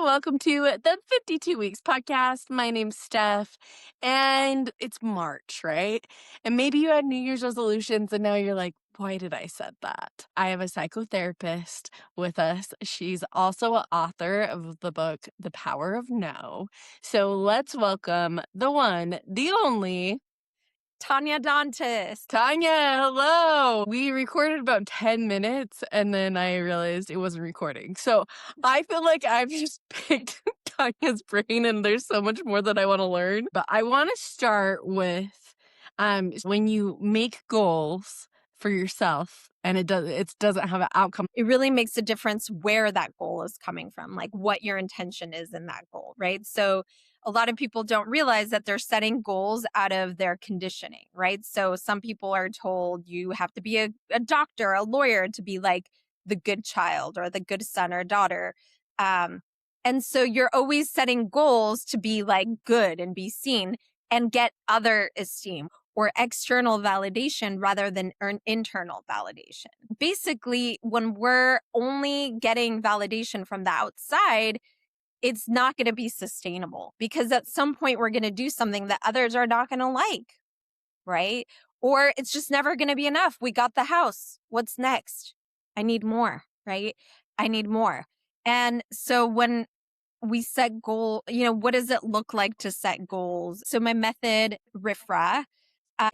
welcome to the 52 Weeks podcast. My name's Steph, and it's March, right? And maybe you had New Year's resolutions, and now you're like, why did I set that? I have a psychotherapist with us. She's also an author of the book, The Power of No. So let's welcome the one, the only, Tanya Dantus. Tanya. Hello. We recorded about 10 minutes and then I realized it wasn't recording. So I feel like I've just picked Tanya's brain and there's so much more that I want to learn. But I want to start with when you make goals for yourself and it doesn't have an outcome. It really makes a difference where that goal is coming from, like what your intention is in that goal, right? So a lot of people don't realize that they're setting goals out of their conditioning, right? So some people are told you have to be a doctor, a lawyer to be like the good child or the good son or daughter. And so you're always setting goals to be like good and be seen and get other esteem or external validation rather than internal validation. Basically, when we're only getting validation from the outside, it's not going to be sustainable because at some point we're going to do something that others are not going to like, right? Or it's just never going to be enough. We got the house. What's next? I need more, right? I need more. And so when we set goal, what does it look like to set goals? So my method, RIFRA,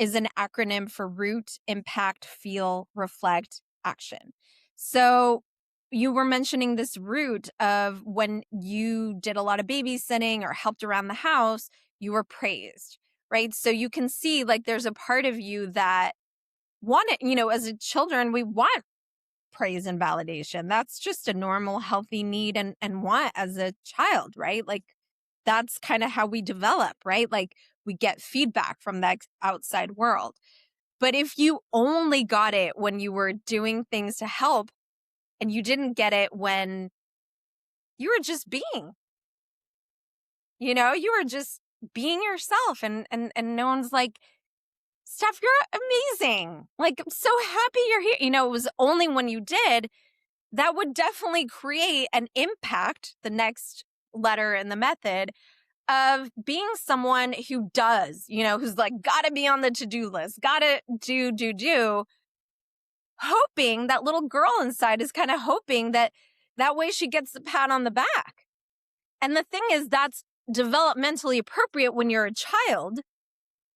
is an acronym for root, impact, feel, reflect, action. So you were mentioning this root of when you did a lot of babysitting or helped around the house, you were praised, right? So you can see like there's a part of you that wanted, as a children, we want praise and validation. That's just a normal, healthy need and want as a child, right? Like that's kind of how we develop, right? Like we get feedback from the outside world. But if you only got it when you were doing things to help and you didn't get it when you were just being, you were just being yourself and no one's like, Steph, you're amazing. Like, I'm so happy you're here. It was only when you did, that would definitely create an impact, the next letter in the method, of being someone who does, who's like, gotta be on the to-do list, gotta do, hoping that little girl inside is kind of hoping that way she gets the pat on the back. And the thing is, that's developmentally appropriate when you're a child.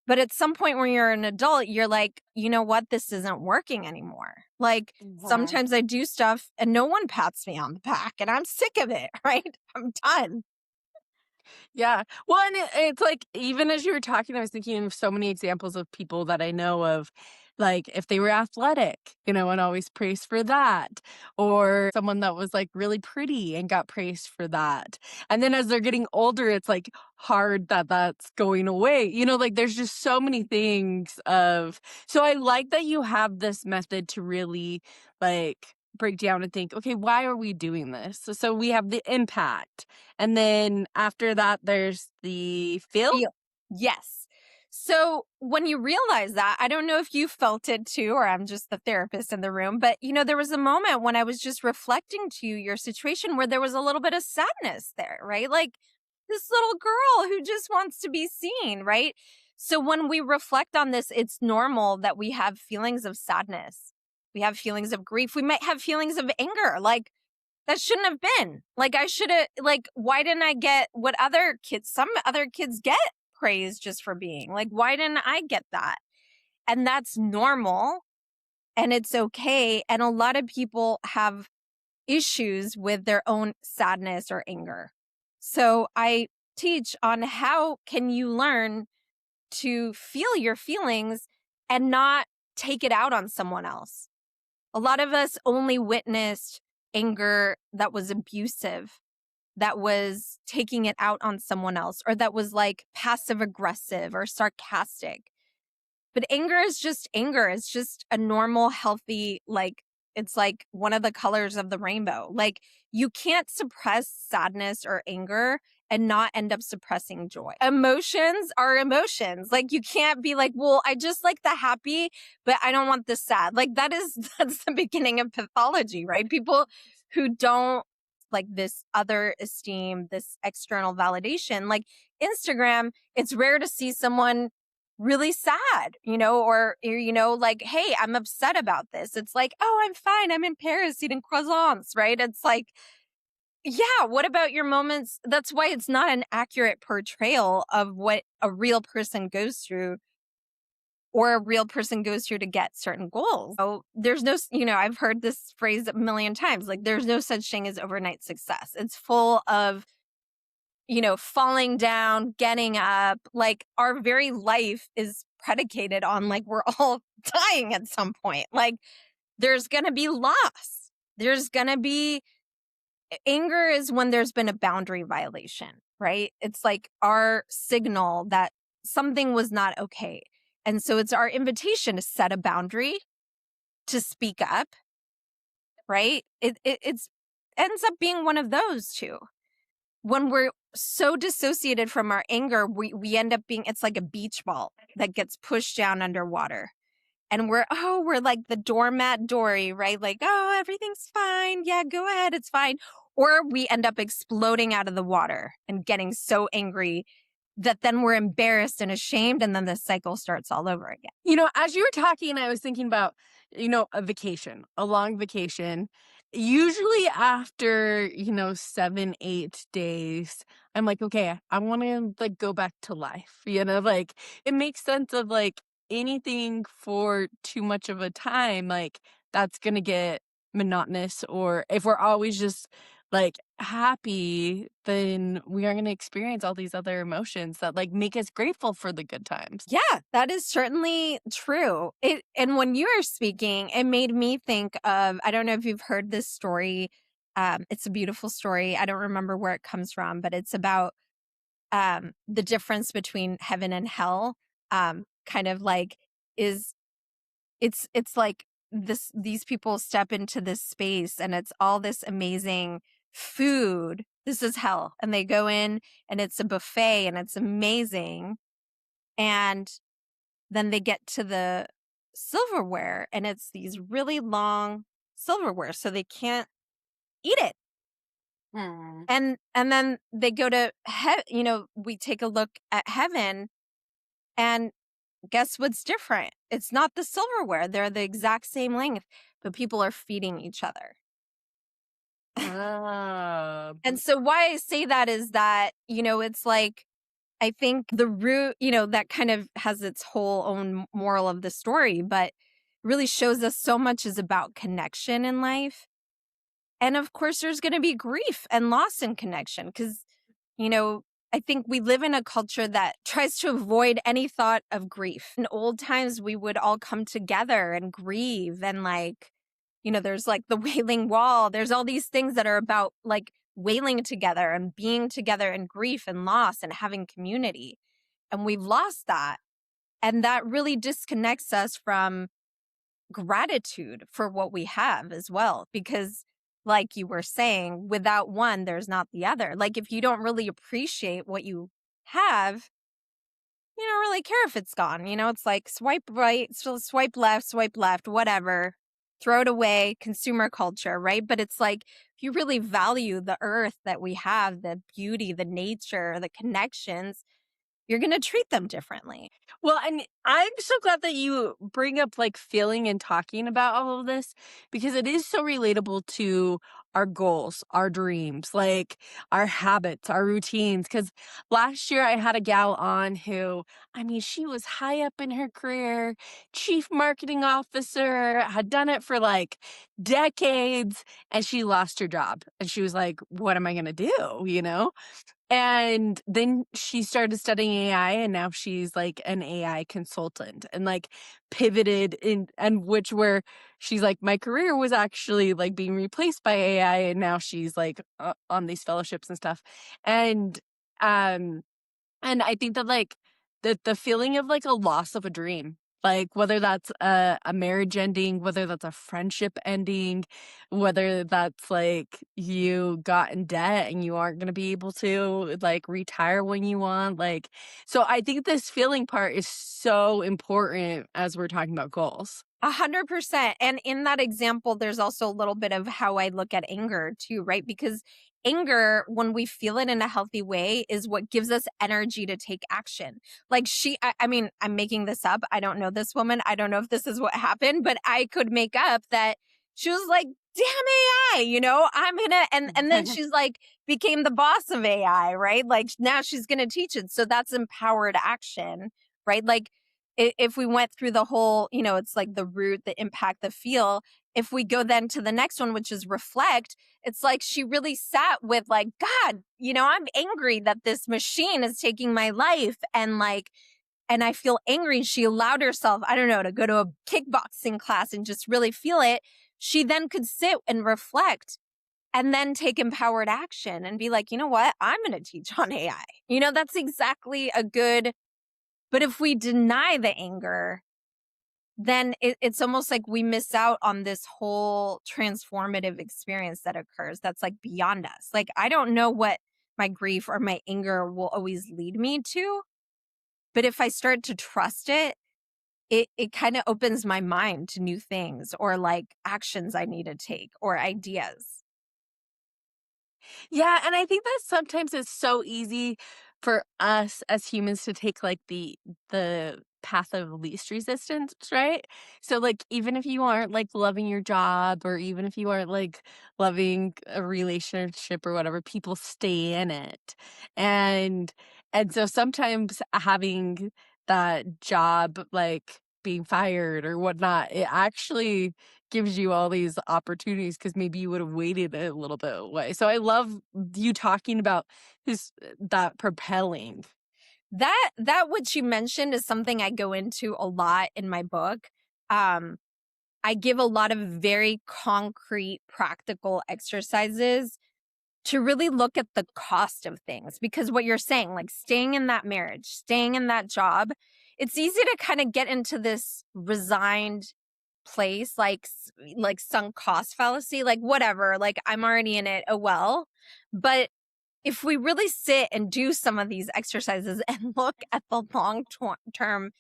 But at some point when you're an adult, you're like, you know what? This isn't working anymore. Like sometimes I do stuff and no one pats me on the back and I'm sick of it, right? I'm done. Yeah. Well, and it's like, even as you were talking, I was thinking of so many examples of people that I know of, like if they were athletic, and always praised for that, or someone that was like really pretty and got praised for that. And then as they're getting older, it's like hard that that's going away. Like there's just so many things so I like that you have this method to really like break down and think, okay, why are we doing this? So we have the impact. And then after that, there's the feel. Yes. So when you realize that, I don't know if you felt it too, or I'm just the therapist in the room, but there was a moment when I was just reflecting to your situation where there was a little bit of sadness there, right? Like this little girl who just wants to be seen, right? So when we reflect on this, it's normal that we have feelings of sadness. We have feelings of grief. We might have feelings of anger. Like that shouldn't have been. Like I should have, like, why didn't I get what some other kids get praised just for being? Like, why didn't I get that? And that's normal and it's okay. And a lot of people have issues with their own sadness or anger. So I teach on how can you learn to feel your feelings and not take it out on someone else. A lot of us only witnessed anger that was abusive, that was taking it out on someone else, or that was like passive aggressive or sarcastic. But anger is just anger. It's just a normal, healthy, like, it's like one of the colors of the rainbow. Like you can't suppress sadness or anger and not end up suppressing joy. Emotions are emotions. Like you can't be like, well, I just like the happy, but I don't want the sad. Like that's the beginning of pathology, right? People who don't like this other esteem, this external validation. Like Instagram, it's rare to see someone really sad, like, hey, I'm upset about this. It's like, oh, I'm fine. I'm in Paris eating croissants, right? It's like, yeah, what about your moments? That's why it's not an accurate portrayal of what a real person goes through or a real person goes through to get certain goals. So there's no, I've heard this phrase a million times, like there's no such thing as overnight success. It's full of, falling down, getting up. Like our very life is predicated on like we're all dying at some point. Like there's going to be loss. There's going to be anger is when there's been a boundary violation, right? It's like our signal that something was not okay. And so it's our invitation to set a boundary, to speak up, right? It's ends up being one of those two. When we're so dissociated from our anger, we end up being, it's like a beach ball that gets pushed down underwater. And we're like the doormat Dory, right? Like, oh, everything's fine. Yeah, go ahead. It's fine. Or we end up exploding out of the water and getting so angry that then we're embarrassed and ashamed. And then the cycle starts all over again. As you were talking, I was thinking about, a vacation, a long vacation. Usually after, 7, 8 days, I'm like, okay, I want to like go back to life. Like it makes sense of like anything for too much of a time, like that's gonna get monotonous. Or if we're always just like happy, then we are gonna experience all these other emotions that like make us grateful for the good times. Yeah, that is certainly true. And when you were speaking, it made me think of, I don't know if you've heard this story. It's a beautiful story. I don't remember where it comes from, but it's about the difference between heaven and hell. Kind of like is it's like these people step into this space and it's all this amazing food. This is hell. And they go in and it's a buffet and it's amazing. And then they get to the silverware and it's these really long silverware, so they can't eat it. Hmm. And then they go to we take a look at heaven, and guess what's different? It's not the silverware. They're the exact same length, but people are feeding each other. Ah, And so why I say that is that, it's like I think the root, that kind of has its whole own moral of the story, but really shows us so much is about connection in life. And of course, there's going to be grief and loss in connection because, I think we live in a culture that tries to avoid any thought of grief. In old times, we would all come together and grieve. And like, there's like the Wailing Wall. There's all these things that are about like wailing together and being together in grief and loss and having community. And we've lost that. And that really disconnects us from gratitude for what we have as well. Because, like you were saying, without one, there's not the other. Like, if you don't really appreciate what you have, you don't really care if it's gone. It's like swipe right, so swipe left, whatever, throw it away, consumer culture, right? But it's like, if you really value the earth that we have, the beauty, the nature, the connections, you're going to treat them differently. Well, and I'm so glad that you bring up like feeling and talking about all of this because it is so relatable to our goals, our dreams, like our habits, our routines. Because last year I had a gal on who, I mean, she was high up in her career, chief marketing officer, had done it for like decades, and she lost her job. And she was like, what am I going to do? And then she started studying AI and now she's like an AI consultant and like pivoted in and which where she's like my career was actually like being replaced by AI and now she's like on these fellowships and stuff. And um and I think that like the feeling of like a loss of a dream, like whether that's a marriage ending, whether that's a friendship ending, whether that's like you got in debt and you aren't gonna be able to like retire when you want. Like so I think this feeling part is so important as we're talking about goals. 100%. And in that example, there's also a little bit of how I look at anger too, right? Because anger, when we feel it in a healthy way, is what gives us energy to take action. Like I mean, I'm making this up. I don't know this woman. I don't know if this is what happened, but I could make up that she was like, damn AI, I'm gonna, and then she's like, became the boss of AI, right? Like now she's gonna teach it. So that's empowered action, right? Like, if we went through the whole, it's like the root, the impact, the feel. If we go then to the next one, which is reflect, it's like she really sat with like, God, I'm angry that this machine is taking my life. And I feel angry. She allowed herself, I don't know, to go to a kickboxing class and just really feel it. She then could sit and reflect and then take empowered action and be like, you know what? I'm going to teach on AI. That's exactly a good. But if we deny the anger, then it's almost like we miss out on this whole transformative experience that occurs that's like beyond us. Like, I don't know what my grief or my anger will always lead me to, but if I start to trust it, it kind of opens my mind to new things or like actions I need to take or ideas. Yeah, and I think that sometimes it's so easy for us as humans to take like the path of least resistance, right? So like even if you aren't like loving your job or even if you aren't like loving a relationship or whatever, people stay in it. And and so sometimes having that job like being fired or whatnot, it actually gives you all these opportunities because maybe you would have waited a little bit away. So I love you talking about this that propelling. That what you mentioned is something I go into a lot in my book. Um, I give a lot of very concrete, practical exercises to really look at the cost of things. Because what you're saying, like staying in that marriage, staying in that job, it's easy to kind of get into this resigned place, like sunk cost fallacy, like whatever, like I'm already in it. Oh, well. But if we really sit and do some of these exercises and look at the long term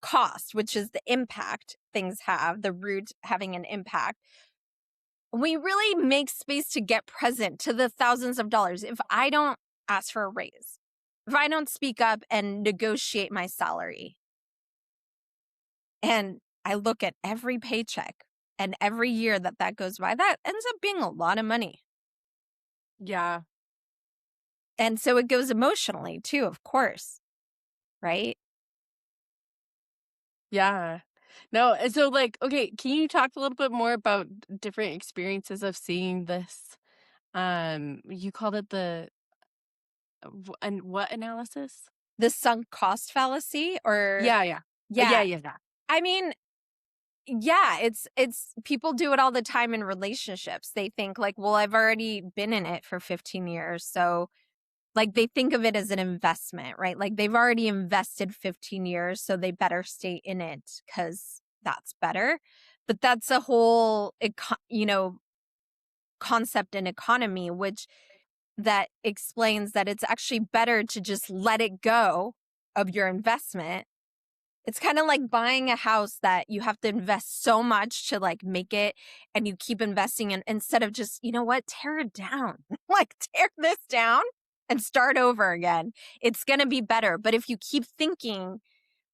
cost, which is the impact things have, the root having an impact, we really make space to get present to the thousands of dollars. If I don't ask for a raise, if I don't speak up and negotiate my salary, and I look at every paycheck and every year that goes by, that ends up being a lot of money. Yeah. And so it goes emotionally too, of course, right? Yeah. No, and so like, okay, can you talk a little bit more about different experiences of seeing this? You called it the and what analysis? The sunk cost fallacy or Yeah, yeah. Yeah, yeah. yeah, yeah. I mean, yeah, it's people do it all the time in relationships. They think like, well, I've already been in it for 15 years. So like they think of it as an investment, right? Like they've already invested 15 years, so they better stay in it cuz that's better. But that's a whole concept in economy which that explains that it's actually better to just let it go of your investment. It's kind of like buying a house that you have to invest so much to like make it and you keep investing in instead of just, you know what, tear it down. Like tear this down and start over again. It's going to be better. But if you keep thinking,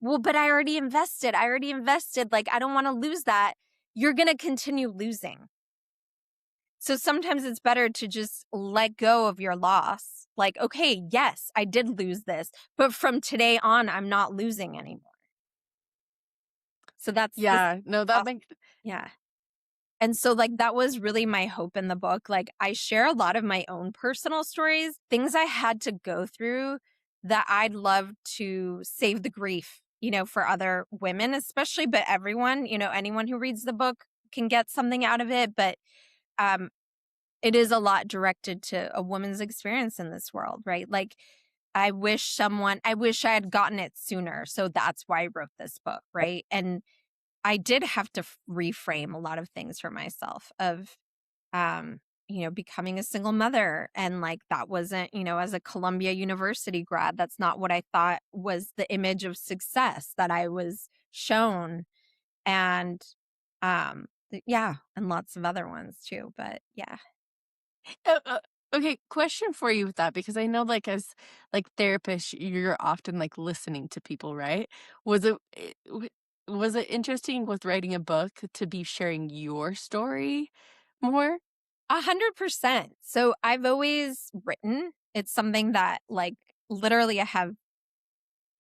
well, but I already invested. I already invested. Like I don't want to lose that. You're going to continue losing. So sometimes it's better to just let go of your loss. Like, okay, yes, I did lose this, but from today on, I'm not losing anymore. So that's this. Yeah. No, that makes Yeah. And so, like, that was really my hope in the book. Like, I share a lot of my own personal stories, things I had to go through that I'd love to save the grief, for other women, especially, but everyone, anyone who reads the book can get something out of it. But um, it is a lot directed to a woman's experience in this world, right? Like, I wish I had gotten it sooner. So that's why I wrote this book, right? And I did have to reframe a lot of things for myself of, becoming a single mother. And like, that wasn't, as a Columbia University grad, that's not what I thought was the image of success that I was shown. And Yeah, and lots of other ones too, but yeah. Okay, question for you with that because I know, like, as like therapists, you're often like listening to people, right? Was was it interesting with writing a book to be sharing your story more? 100%. So I've always written. It's something that like literally I have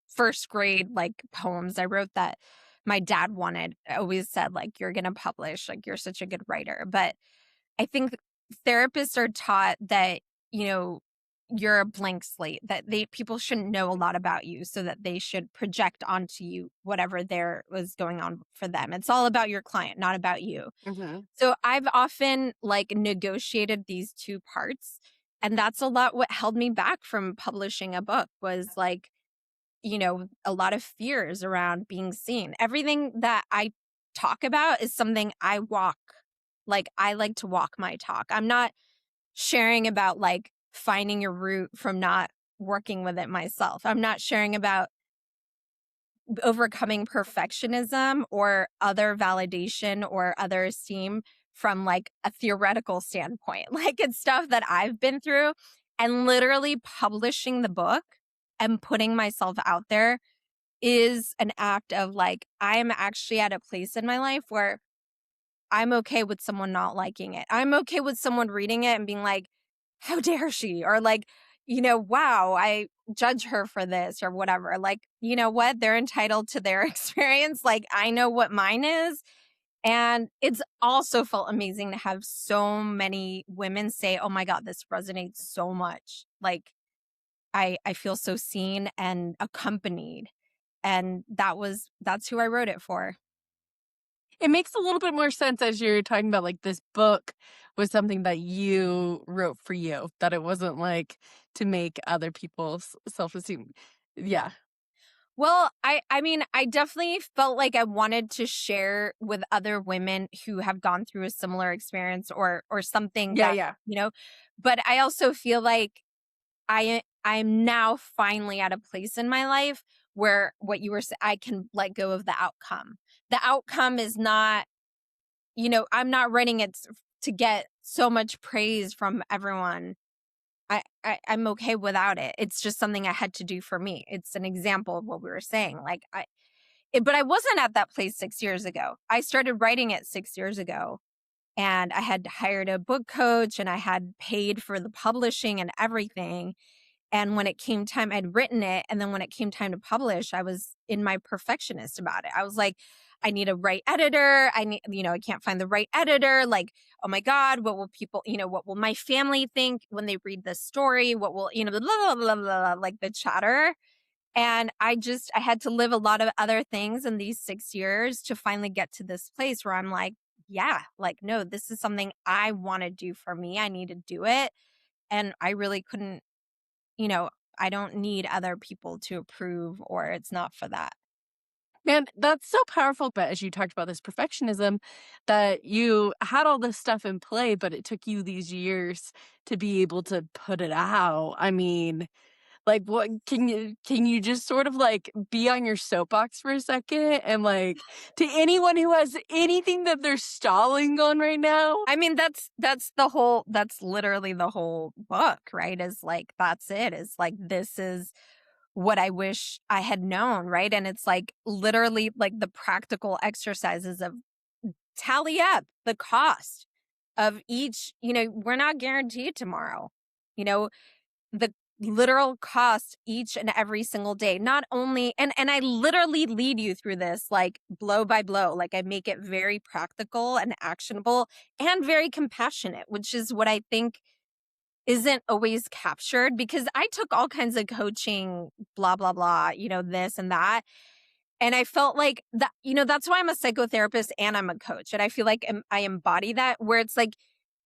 first grade like poems I wrote that my dad wanted. I always said like you're going to publish, like you're such a good writer. But I think therapists are taught that, you know, you're a blank slate, that people shouldn't know a lot about you so that they should project onto you whatever there was going on for them. It's all about your client, not about you. Mhm. So I've often like negotiated these two parts. And that's a lot what held me back from publishing a book was like, you know, a lot of fears around being seen. Everything that I talk about is something I walk. Like I like to walk my talk. I'm not sharing about like finding your root from not working with it myself. I'm not sharing about overcoming perfectionism or other validation or other esteem from like a theoretical standpoint. Like it's stuff that I've been through and literally publishing the book and putting myself out there is an act of like, I am actually at a place in my life where I'm okay with someone not liking it. I'm okay with someone reading it and being like, how dare she? Or like, you know, wow, I judge her for this or whatever. Like, you know what? They're entitled to their experience. Like, I know what mine is. And it's also felt amazing to have so many women say, oh my God, this resonates so much. Like, I feel so seen and accompanied. And that's who I wrote it for. It makes a little bit more sense as you're talking about like this book was something that you wrote for you, that it wasn't like to make other people's self-esteem. Yeah. Well, I mean, I definitely felt like I wanted to share with other women who have gone through a similar experience or something Yeah, that, yeah. you know, but I also feel like I'm now finally at a place in my life where what you were I can let go of the outcome. The outcome is not, you know, I'm not writing it to get so much praise from everyone. I'm okay without it. It's just something I had to do for me. It's an example of what we were saying. Like but I wasn't at that place 6 years ago. I started writing it 6 years ago, and I had hired a book coach, and I had paid for the publishing and everything, and when it came time I'd written it, and then when it came time to publish, I was in my perfectionist about it. I was like, "I need a right editor. I need, you know, I can't find the right editor. Like, oh my God, what will people, you know, what will my family think when they read this story? What will, you know, blah, blah, blah, blah, blah, like the chatter." And I had to live a lot of other things in these 6 years to finally get to this place where I'm like, yeah, like, no, this is something I want to do for me. I need to do it. And I really couldn't, you know, I don't need other people to approve or it's not for that. Man, that's so powerful, but as you talked about this perfectionism, that you had all this stuff in play, but it took you these years to be able to put it out. I mean, like, what can you just sort of, like, be on your soapbox for a second and, like, to anyone who has anything that they're stalling on right now. I mean, that's literally the whole book, right? Is like, that's it. Is like, this is what I wish I had known, right? And it's like literally like the practical exercises of tally up the cost of each, you know, we're not guaranteed tomorrow. You know, the literal cost each and every single day. Not only and I literally lead you through this like blow by blow. Like I make it very practical and actionable and very compassionate, which is what I think isn't always captured because I took all kinds of coaching, blah, blah, blah, you know, this and that. And I felt like that, you know, that's why I'm a psychotherapist and I'm a coach. And I feel like I embody that where it's like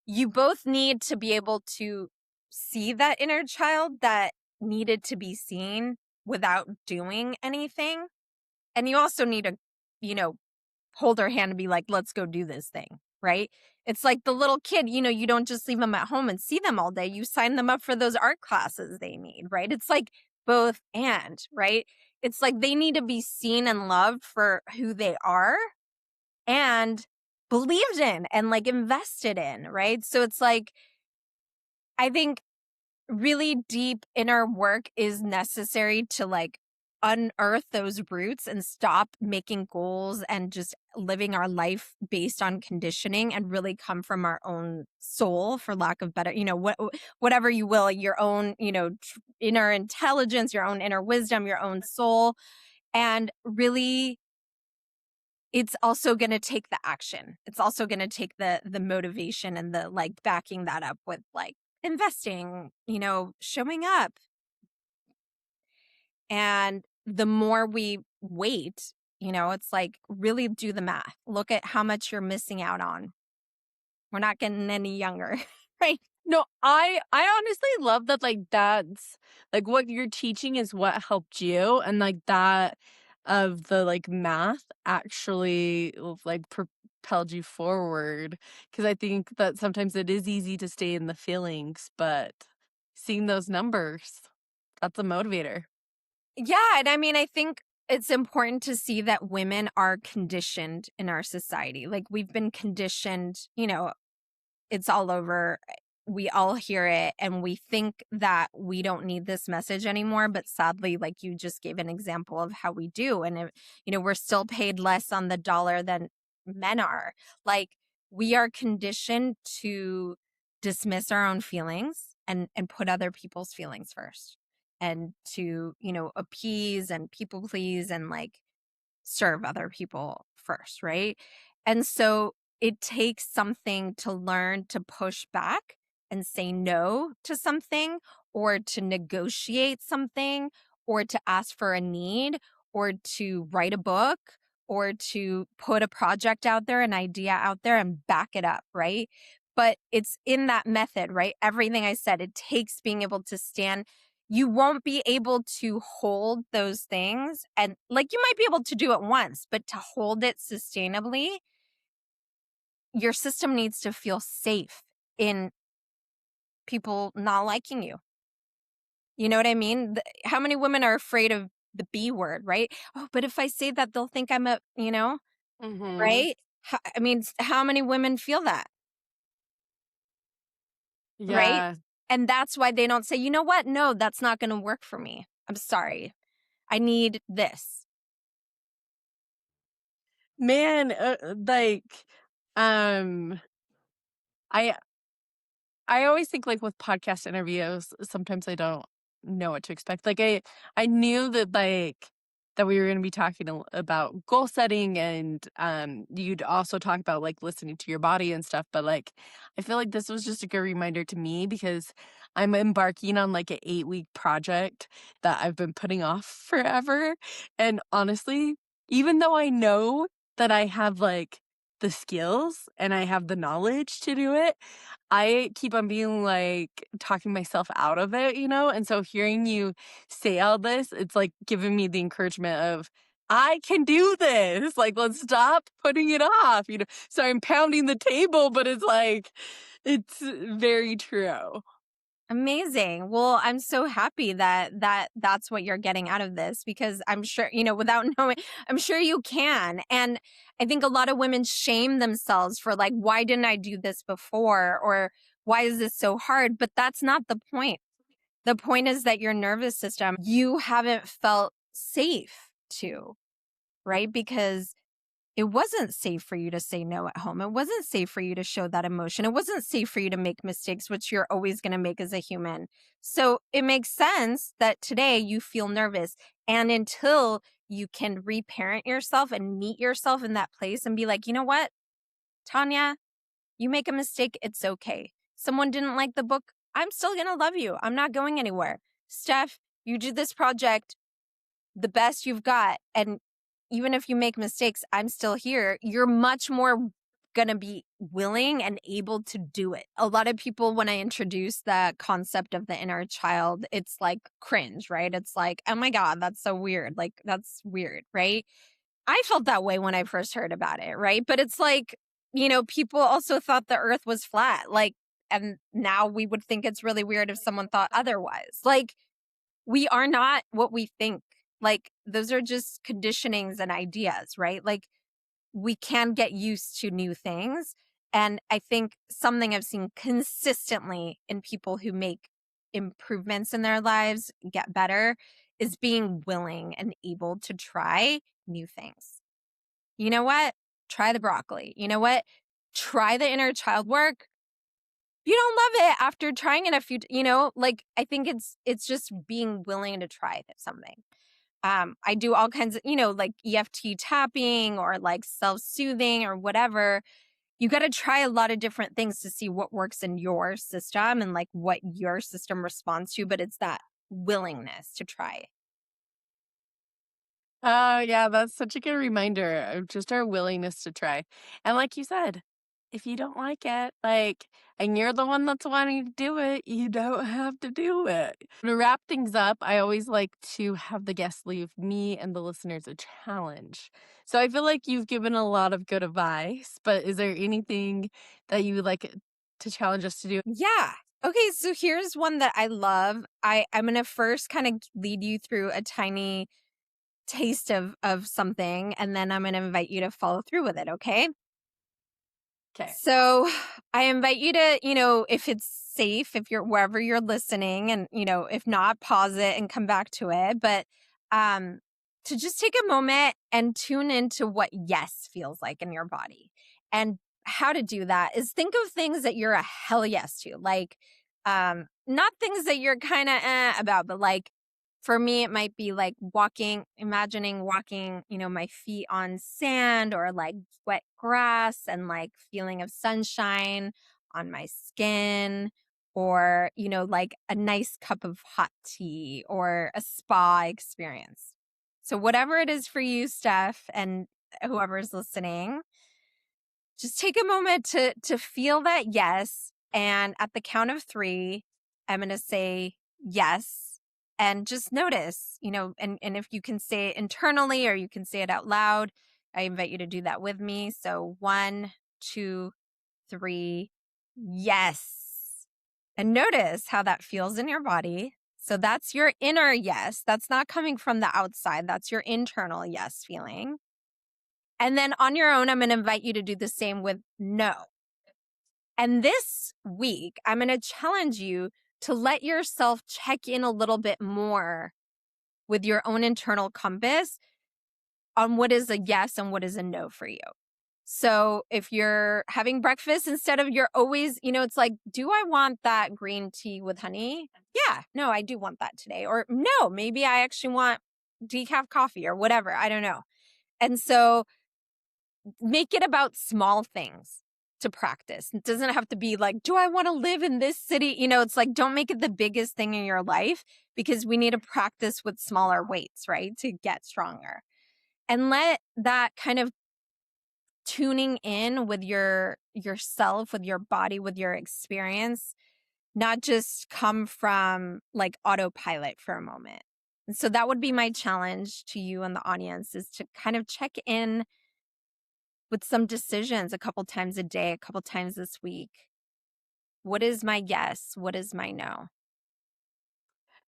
you both need to be able to see that inner child that needed to be seen without doing anything. And you also need to, you know, hold her hand and be like, let's go do this thing, right? It's like the little kid, you know, you don't just leave them at home and see them all day. You sign them up for those art classes they need, right? It's like both and, right? It's like they need to be seen and loved for who they are. And believed in and like invested in, right? So it's like, I think really deep inner work is necessary to like unearth those roots and stop making goals and just living our life based on conditioning and really come from our own soul, for lack of better, whatever you will, your own, inner intelligence, your own inner wisdom, your own soul. And really, it's also going to take the action. It's also going to take the motivation and the like backing that up with like investing, showing up. And the more we wait, it's like really do the math. Look at how much you're missing out on. We're not getting any younger, right? No, I honestly love that, like, that's like, what you're teaching is what helped you, and, like, that of the, like, math actually, like, propelled you forward. Because I think that sometimes it is easy to stay in the feelings, but seeing those numbers, that's a motivator. Yeah. And I mean, I think it's important to see that women are conditioned in our society. Like we've been conditioned, it's all over. We all hear it and we think that we don't need this message anymore. But sadly, like you just gave an example of how we do. And, we're still paid less on the dollar than men are. Like we are conditioned to dismiss our own feelings and put other people's feelings first and to, appease and people please and like serve other people first, right? And so it takes something to learn to push back and say no to something or to negotiate something or to ask for a need or to write a book or to put a project out there, an idea out there and back it up, right? But it's in that method, right? Everything I said, it takes being able to stand. You won't be able to hold those things and like you might be able to do it once, but to hold it sustainably, your system needs to feel safe in people not liking you. You know what I mean? How many women are afraid of the B word, right? Oh, but if I say that, they'll think I'm Mhm. right? I mean, how many women feel that, right? Yeah. And that's why they don't say, you know what? No, that's not going to work for me. I'm sorry. I need this. Man, like, um, I I always think, like, with podcast interviews, sometimes I don't know what to expect. Like, I knew that, like, that we were gonna be talking about goal setting and, you'd also talk about, like, listening to your body and stuff, but, like, I feel like this was just a good reminder to me because I'm embarking on, like, a 8-week project that I've been putting off forever, and honestly, even though I know that I have, like, the skills and I have the knowledge to do it, I keep on being like talking myself out of it, you know? And so hearing you say all this, it's like giving me the encouragement of, I can do this. Like, let's stop putting it off, you know? So I'm pounding the table, but it's like, it's very true. Amazing. Well, I'm so happy that's what you're getting out of this because I'm sure, without knowing, I'm sure you can. And I think a lot of women shame themselves for like, why didn't I do this before? Or why is this so hard? But that's not the point. The point is that your nervous system, you haven't felt safe to, right? Because it wasn't safe for you to say no at home. It wasn't safe for you to show that emotion. It wasn't safe for you to make mistakes, which you're always going to make as a human. So it makes sense that today you feel nervous. And until you can reparent yourself and meet yourself in that place and be like, you know what, Tanya, you make a mistake. It's okay. Someone didn't like the book. I'm still going to love you. I'm not going anywhere. Steph, you do this project the best you've got. And even if you make mistakes, I'm still here. You're much more going to be willing and able to do it. A lot of people, when I introduce the concept of the inner child, it's like cringe, right? It's like, oh my God, that's so weird. Like, that's weird, right? I felt that way when I first heard about it, right? But it's like, people also thought the earth was flat. Like, and now we would think it's really weird if someone thought otherwise. Like, we are not what we think. Like, those are just conditionings and ideas, right? Like, we can get used to new things. And I think something I've seen consistently in people who make improvements in their lives, get better, is being willing and able to try new things. You know what? Try the broccoli. You know what? Try the inner child work. You don't love it after trying it a few, like I think it's just being willing to try something. I do all kinds of, like EFT tapping or like self-soothing or whatever. You got to try a lot of different things to see what works in your system and like what your system responds to, but it's that willingness to try. Oh, yeah, that's such a good reminder of just our willingness to try. And like you said, if you don't like it, and you're the one that's wanting to do it, you don't have to do it. To wrap things up, I always like to have the guests leave me and the listeners a challenge. So I feel like you've given a lot of good advice, but is there anything that you would like to challenge us to do? Yeah. Okay, so here's one that I love. I'm going to first kind of lead you through a tiny taste of something, and then I'm going to invite you to follow through with it, okay? Okay. So I invite you to, if it's safe, if you're wherever you're listening, and, if not, pause it and come back to it. But um, to just take a moment and tune into what yes feels like in your body. And how to do that is think of things that you're a hell yes to, like not things that you're kind of about, but like for me, it might be like imagining walking, my feet on sand or like wet grass and like feeling of sunshine on my skin, or, like a nice cup of hot tea or a spa experience. So, whatever it is for you, Steph, and whoever's listening, just take a moment to feel that yes. And at the count of 3, I'm going to say yes. And just notice, and if you can say it internally or you can say it out loud, I invite you to do that with me. So 1, 2, 3, yes. And notice how that feels in your body. So that's your inner yes. That's not coming from the outside. That's your internal yes feeling. And then on your own, I'm going to invite you to do the same with no. And this week, I'm going to challenge you to let yourself check in a little bit more with your own internal compass on what is a yes and what is a no for you. So if you're having breakfast, instead of you're always, it's like, do I want that green tea with honey? Yeah, no, I do want that today. Or no, maybe I actually want decaf coffee or whatever. I don't know. And so make it about small things to practice. It doesn't have to be like, do I want to live in this city? It's like, don't make it the biggest thing in your life, because we need to practice with smaller weights, right? To get stronger. And let that kind of tuning in with yourself, with your body, with your experience, not just come from like autopilot for a moment. And so that would be my challenge to you and the audience, is to kind of check in with some decisions a couple times a day, a couple times this week. What is my yes? What is my no?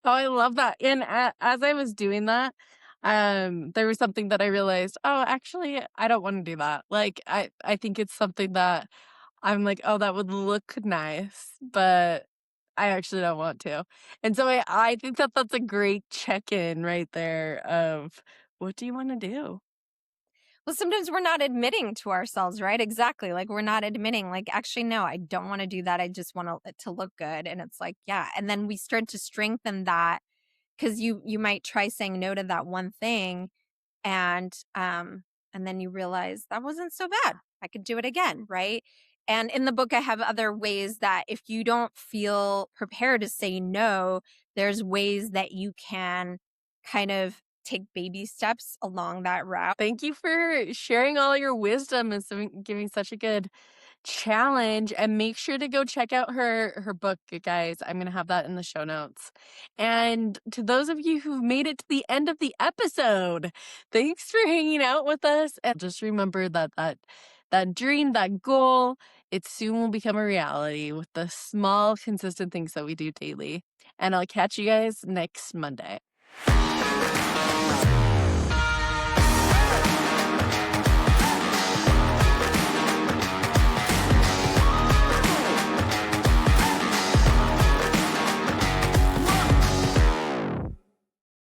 Oh, I love that. And as I was doing that, there was something that I realized, oh, actually, I don't want to do that. Like, I think it's something that I'm like, oh, that would look nice, but I actually don't want to. And so I think that that's a great check-in right there of what do you want to do? Well, sometimes we're not admitting to ourselves, right? Exactly. Like we're not admitting, like, actually, no, I don't want to do that. I just want it to look good. And it's like, yeah. And then we start to strengthen that, because you might try saying no to that one thing, and then you realize that wasn't so bad. I could do it again, right? And in the book, I have other ways that if you don't feel prepared to say no, there's ways that you can kind of take baby steps along that route. Thank you for sharing all your wisdom and giving such a good challenge, and make sure to go check out her book, you guys. I'm going to have that in the show notes. And to those of you who've made it to the end of the episode, thanks for hanging out with us. And just remember that dream, that goal, it soon will become a reality with the small consistent things that we do daily. And I'll catch you guys next Monday.